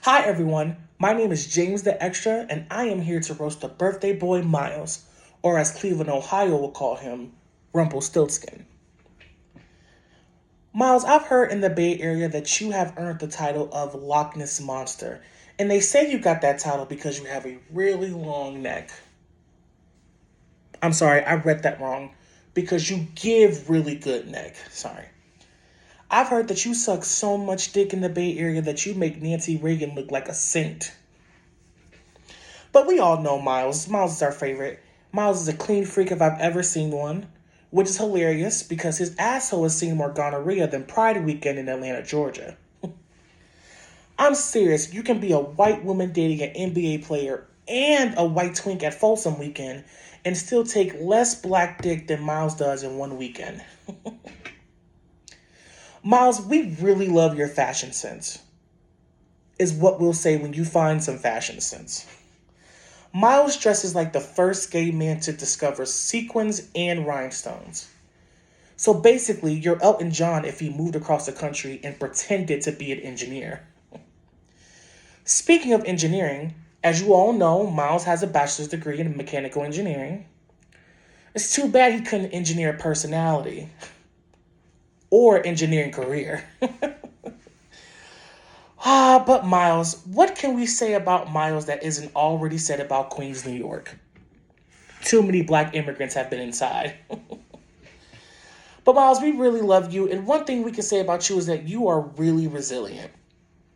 Hi everyone, my name is James the Extra, and I am here to roast the birthday boy Miles, or as Cleveland, Ohio will call him, Rumpelstiltskin. Miles, I've heard in the Bay Area that you have earned the title of Loch Ness Monster, and they say you got that title because you have a really long neck. I'm sorry, I read that wrong. Because you give really good neck. Sorry. I've heard that you suck so much dick in the Bay Area that you make Nancy Reagan look like a saint. But we all know Miles. Miles is our favorite. Miles is a clean freak if I've ever seen one, which is hilarious because his asshole has seen more gonorrhea than Pride Weekend in Atlanta, Georgia. I'm serious. You can be a white woman dating an NBA player and a white twink at Folsom Weekend and still take less black dick than Miles does in one weekend. Miles, we really love your fashion sense, is what we'll say when you find some fashion sense. Miles dresses like the first gay man to discover sequins and rhinestones. So basically, you're Elton John if he moved across the country and pretended to be an engineer. Speaking of engineering, as you all know, Miles has a bachelor's degree in mechanical engineering. It's too bad he couldn't engineer a personality or engineering career. But Miles, what can we say about Miles that isn't already said about Queens, New York? Too many black immigrants have been inside. But Miles, we really love you, and one thing we can say about you is that you are really resilient.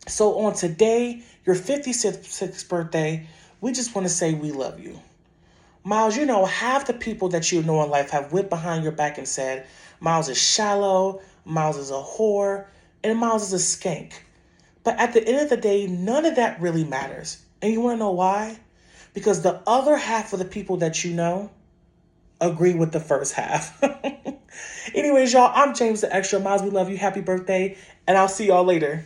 So on today, your 56th birthday, we just want to say we love you. Miles, you know, half the people that you know in life have whipped behind your back and said, Miles is shallow, Miles is a whore, and Miles is a skank. But at the end of the day, none of that really matters. And you want to know why? Because the other half of the people that you know agree with the first half. Anyways, y'all, I'm James the Extra. Miles, we love you. Happy birthday. And I'll see y'all later.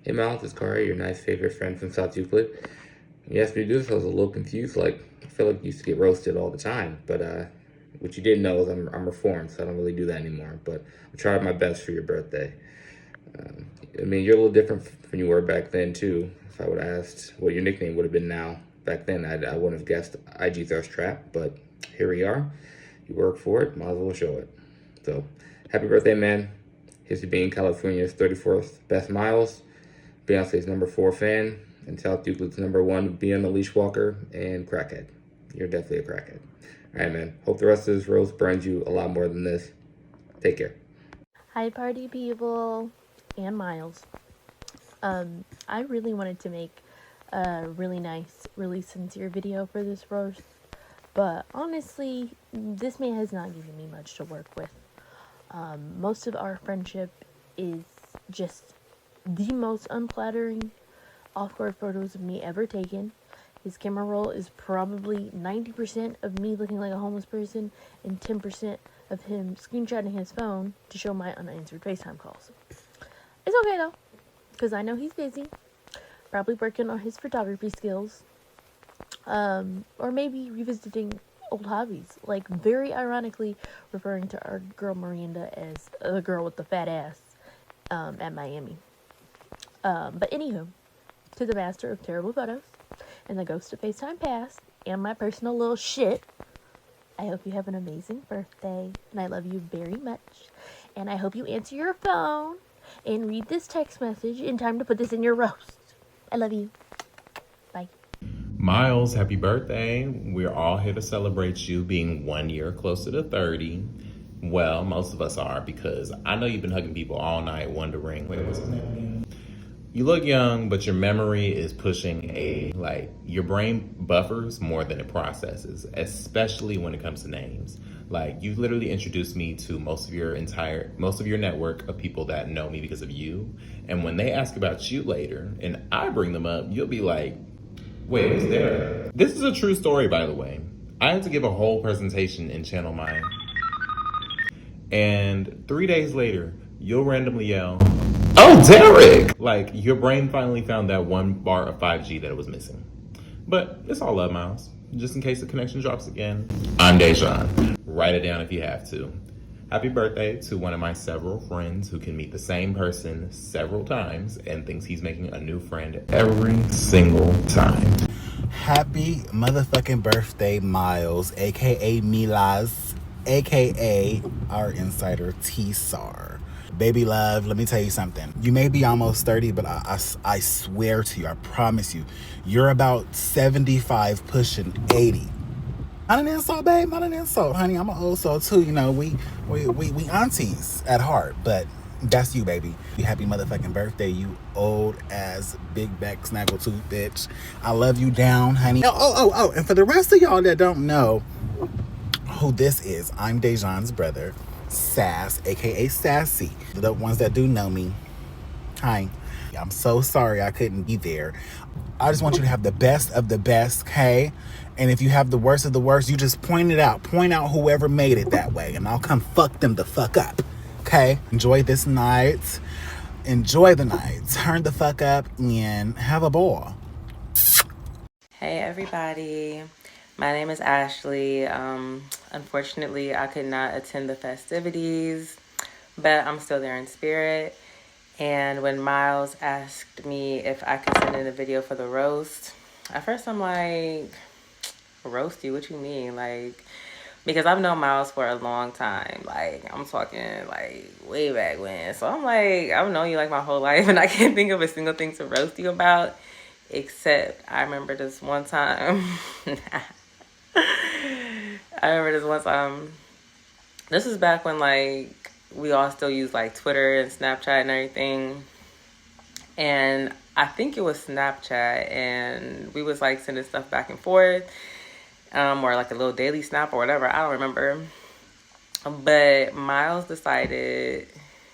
Hey Miles, it's Corey, your nice favorite friend from South Euclid. You asked me to do this, I was a little confused. I feel like you used to get roasted all the time. But what you didn't know is I'm reformed, so I don't really do that anymore. But I tried my best for your birthday. You're a little different when you were back then, too. If I would have asked what your nickname would have been now, back then, I wouldn't have guessed IG Thirst Trap. But here we are. You work for it, might as well show it. So, happy birthday, man. Here's to being California's 34th best Miles, Beyonce's number 4 fan, and South Euclid's number 1 being a leash walker and crackhead. You're definitely a crackhead. All right, man. Hope the rest of this roast burns you a lot more than this. Take care. Hi, party people and Miles. I really wanted to make a really nice, really sincere video for this roast, but honestly, this man has not given me much to work with. Most of our friendship is just the most unflattering off-guard photos of me ever taken. His camera roll is probably 90% of me looking like a homeless person and 10% of him screenshotting his phone to show my unanswered FaceTime calls. It's okay though, because I know he's busy, probably working on his photography skills, or maybe revisiting old hobbies, like very ironically referring to our girl Miranda as the girl with the fat ass at Miami. But anywho, to the master of terrible photos and the ghost of FaceTime past and my personal little shit, I hope you have an amazing birthday, and I love you very much, and I hope you answer your phone and read this text message in time to put this in your roast. I love you. Bye. Miles, happy birthday. We're all here to celebrate you being 1 year closer to 30. Well, most of us are, because I know you've been hugging people all night wondering, wait, what's his name again? You look young, but your memory is pushing your brain buffers more than it processes, especially when it comes to names. You literally introduced me to most of your network of people that know me because of you. And when they ask about you later and I bring them up, you'll be like, wait, who's there? This is a true story, by the way. I had to give a whole presentation in Channel Mine. And 3 days later, you'll randomly yell, "Oh, Derek!" Your brain finally found that one bar of 5G that it was missing. But it's all love, Miles. Just in case the connection drops again. I'm Dejan. Write it down if you have to. Happy birthday to one of my several friends who can meet the same person several times and thinks he's making a new friend every single time. Happy motherfucking birthday, Miles, aka Milas, aka our insider T-Sar. Baby love, let me tell you something. You may be almost 30, but I swear to you, I promise you, you're about 75 pushing 80. Not an insult, babe. Not an insult, honey. I'm an old soul too. You know, we aunties at heart, but that's you, baby. Happy motherfucking birthday, you old ass big back snaggletooth bitch. I love you down, honey. Oh, and for the rest of y'all that don't know who this is, I'm Dejan's brother, Sass, aka Sassy. The ones that do know me, hi. I'm so sorry I couldn't be there. I just want you to have the best of the best, okay? And if you have the worst of the worst, you just point it out. Point out whoever made it that way, and I'll come fuck them the fuck up, okay? Enjoy this night. Enjoy the night. Turn the fuck up and have a ball. Hey everybody, my name is Ashley. Unfortunately, I could not attend the festivities, but I'm still there in spirit. And when Miles asked me if I could send in a video for the roast, at first I'm like, roast you? What you mean? Like, because I've known Miles for a long time. Like, I'm talking like way back when. So I'm like, I've known you like my whole life, and I can't think of a single thing to roast you about, except I remember this one time. This is back when like we all still use like Twitter and Snapchat and everything. And I think it was Snapchat, and we was like sending stuff back and forth, or like a little daily snap or whatever. I don't remember. But Miles decided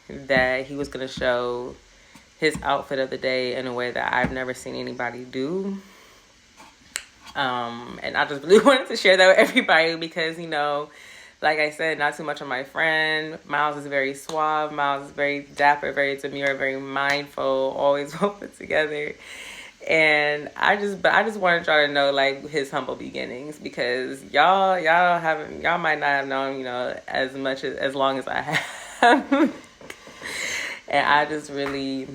that he was going to show his outfit of the day in a way that I've never seen anybody do. And I just really wanted to share that with everybody because, you know, like I said, not too much of my friend. Miles is very suave. Miles is very dapper, very demure, very mindful, always well put together. And I just wanted y'all to know like his humble beginnings, because y'all might not have known, you know, as long as I have. And I just really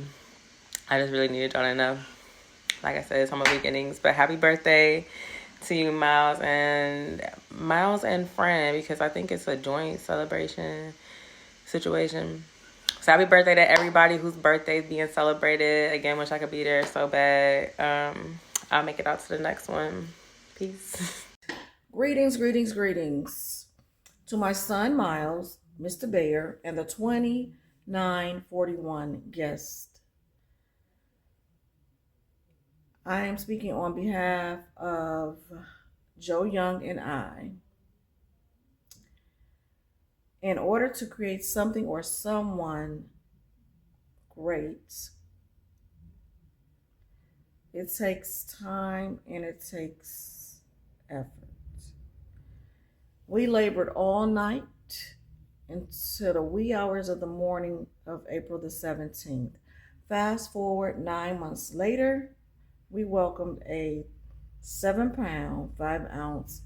needed y'all to know. Like I said, it's humble beginnings. But happy birthday to you, Miles and friend, because I think it's a joint celebration situation. So happy birthday to everybody whose birthday is being celebrated. Again, wish I could be there so bad. I'll make it out to the next one. Peace. Greetings to my son Miles, Mr. Bayer, and the 2941 guests. I am speaking on behalf of Joe Young and I. In order to create something or someone great, it takes time and it takes effort. We labored all night until the wee hours of the morning of April the 17th. Fast forward 9 months later, we welcomed a 7-pound, 5-ounce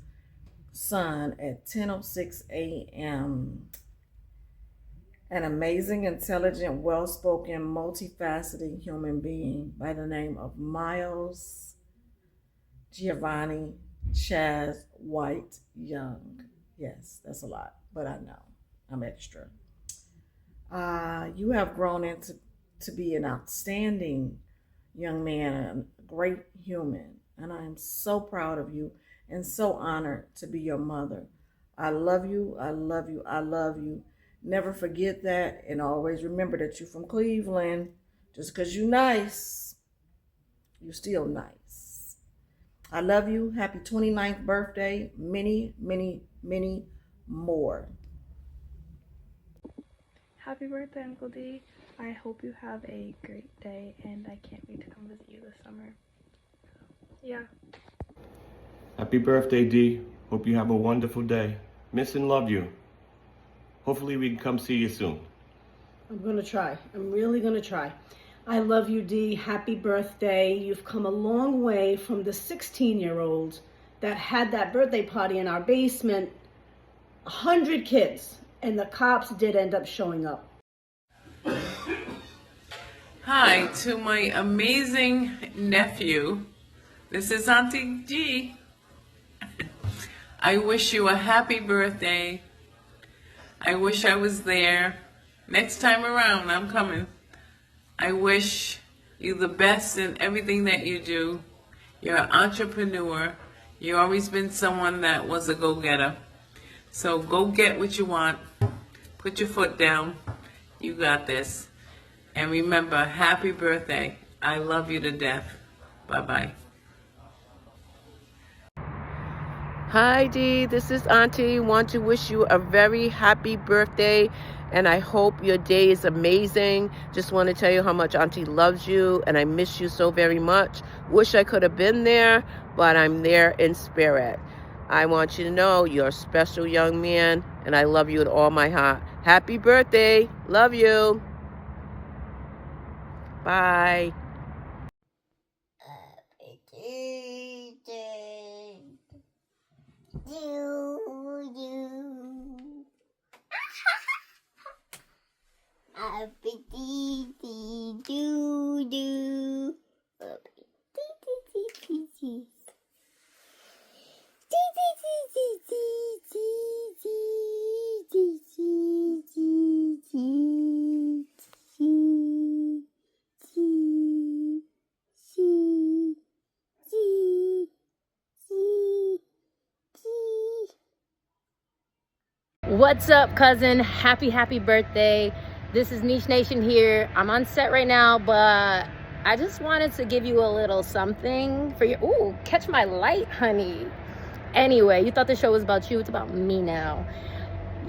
son at 10:06 a.m. An amazing, intelligent, well-spoken, multifaceted human being by the name of Miles Giovanni Chaz White Young. Yes, that's a lot, but I know I'm extra. You have grown into be an outstanding young man, a great human, and I am so proud of you and so honored to be your mother. I love you, I love you, I love you. Never forget that, and always remember that you're from Cleveland. Just because you're nice, you're still nice. I love you. Happy 29th birthday. Many, many, many more. Happy birthday, Uncle D. I hope you have a great day, and I can't wait to come visit you this summer. Yeah. Happy birthday, D. Hope you have a wonderful day. Miss and love you. Hopefully we can come see you soon. I'm gonna try. I'm really gonna try. I love you, D. Happy birthday. You've come a long way from the 16-year-old that had that birthday party in our basement. 100 kids. and the cops did end up showing up. Hi to my amazing nephew. This is Auntie G. I wish you a happy birthday. I wish I was there. Next time around, I'm coming. I wish you the best in everything that you do. You're an entrepreneur. You've always been someone that was a go-getter. So go get what you want. Put your foot down. You got this. And remember, happy birthday. I love you to death. Bye-bye. Hi Dee, this is Auntie. Want to wish you a very happy birthday, and I hope your day is amazing. Just want to tell you how much Auntie loves you, and I miss you so very much. Wish I could have been there, but I'm there in spirit. I want you to know you're a special young man, and I love you with all my heart. Happy birthday. Love you. Bye. What's up, cousin? Happy birthday. This is Niche Nation here. I'm on set right now, but I just wanted to give you a little something for your... Ooh, catch my light, honey. Anyway, you thought the show was about you. It's about me now.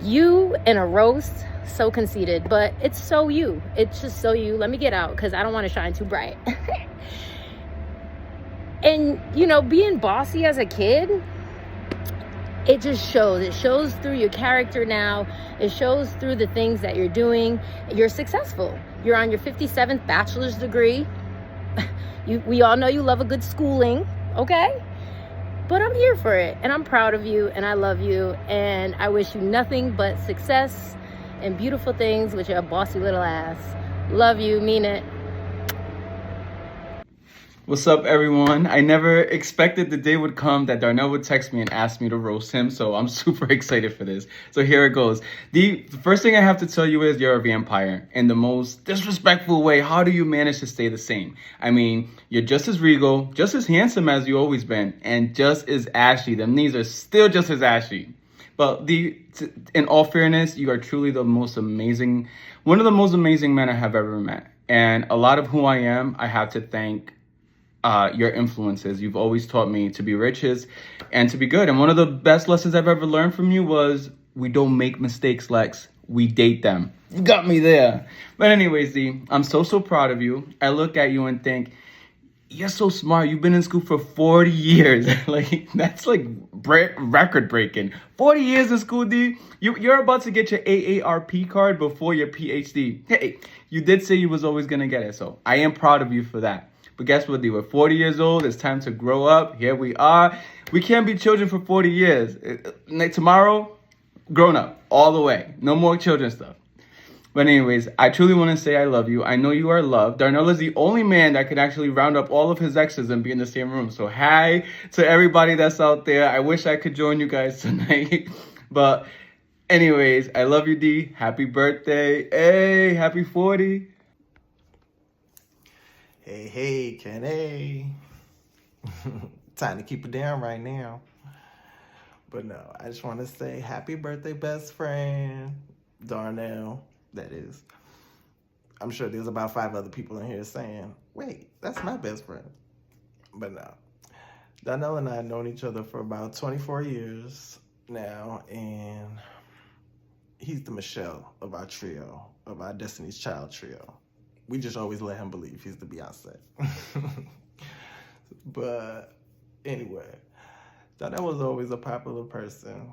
You in a roast, so conceited, but it's so you. It's just so you. Let me get out because I don't want to shine too bright. And, you know, being bossy as a kid, it just shows. It shows through your character now. It shows through the things that you're doing. You're successful. You're on your 57th bachelor's degree. We all know you love a good schooling, okay? But I'm here for it, and I'm proud of you, and I love you, and I wish you nothing but success and beautiful things with your bossy little ass. Love you, mean it. What's up, everyone? I never expected the day would come that Darnell would text me and ask me to roast him, so I'm super excited for this. So here it goes. The first thing I have to tell you is you're a vampire in the most disrespectful way. How do you manage to stay the same? I mean, you're just as regal, just as handsome as you always been, and just as ashy. Them knees are still just as ashy. But in all fairness, you are truly the most amazing, one of the most amazing men I have ever met. And a lot of who I am, I have to thank your influences. You've always taught me to be riches and to be good. And one of the best lessons I've ever learned from you was we don't make mistakes, Lex. We date them. You got me there. But anyways, Z, I'm so proud of you. I look at you and think, you're so smart. You've been in school for 40 years. Like, that's like record breaking. 40 years in school, D. You're about to get your AARP card before your PhD. Hey, you did say you was always going to get it. So I am proud of you for that. But guess what, D? We're 40 years old. It's time to grow up. Here we are. We can't be children for 40 years. Tomorrow, grown up all the way. No more children stuff. But anyways, I truly want to say I love you. I know you are loved. Darnell is the only man that could actually round up all of his exes and be in the same room. So hi to everybody that's out there. I wish I could join you guys tonight. But anyways, I love you, D. Happy birthday. Hey, happy 40. Hey, Kenny. Time to keep it down right now. But no, I just want to say happy birthday, best friend. Darnell, that is. I'm sure there's about 5 other people in here saying, wait, that's my best friend. But no. Darnell and I have known each other for about 24 years now, and he's the Michelle of our trio, of our Destiny's Child trio. We just always let him believe he's the Beyonce. But anyway, Darnell was always a popular person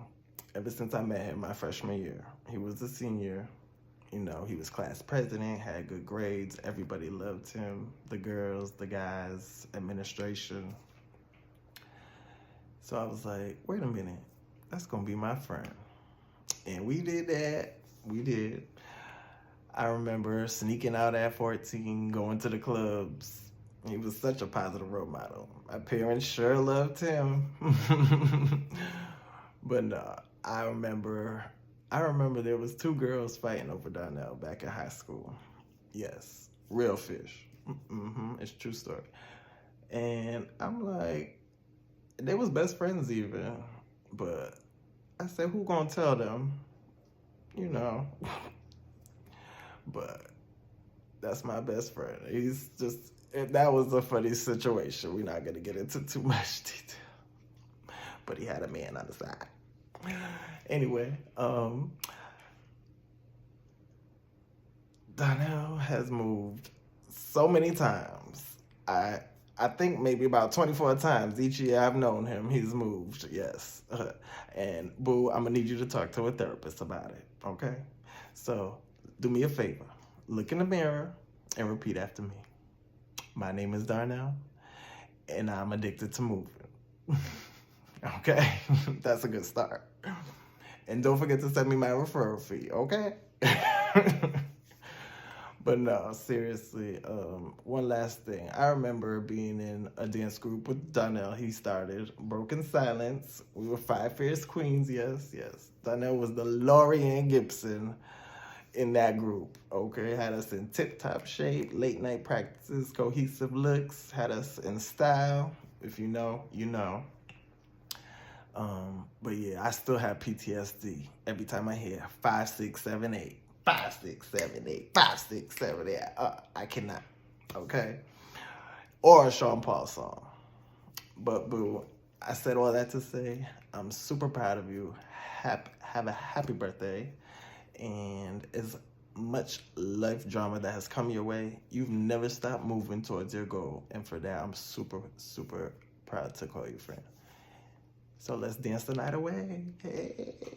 ever since I met him my freshman year. He was a senior. You know, he was class president, had good grades. Everybody loved him. The girls, the guys, administration. So I was like, wait a minute, that's going to be my friend. And we did that. We did. I remember sneaking out at 14, going to the clubs. He was such a positive role model. My parents sure loved him. But no, I remember there was 2 girls fighting over Darnell back in high school. Yes, real fish. It's a true story. And I'm like, they was best friends even. But I said, who gonna tell them? You know. But that's my best friend. He's just, that was a funny situation. We're not gonna get into too much detail. But he had a man on the side. Anyway, Donnell has moved so many times. I think maybe about 24 times each year I've known him, he's moved, yes. And boo, I'm gonna need you to talk to a therapist about it, okay? So do me a favor, look in the mirror and repeat after me. My name is Darnell, and I'm addicted to moving. Okay, that's a good start. And don't forget to send me my referral fee, okay? But no, seriously, one last thing. I remember being in a dance group with Donnell. He started Broken Silence. We were 5 Fierce Queens, yes. Donnell was the Lorianne Gibson in that group, okay? Had us in tip-top shape, late night practices, cohesive looks, had us in style. If you know, you know. But yeah, I still have PTSD every time I hear 5, 6, 7, 8. 5, 6, 7, 8, 5, 6, 7, 8. I cannot, okay? Or a Sean Paul song. But boo, I said all that to say, I'm super proud of you. Have a happy birthday. And as much life drama that has come your way, you've never stopped moving towards your goal. And for that, I'm super, super proud to call you friend. So let's dance the night away. Hey.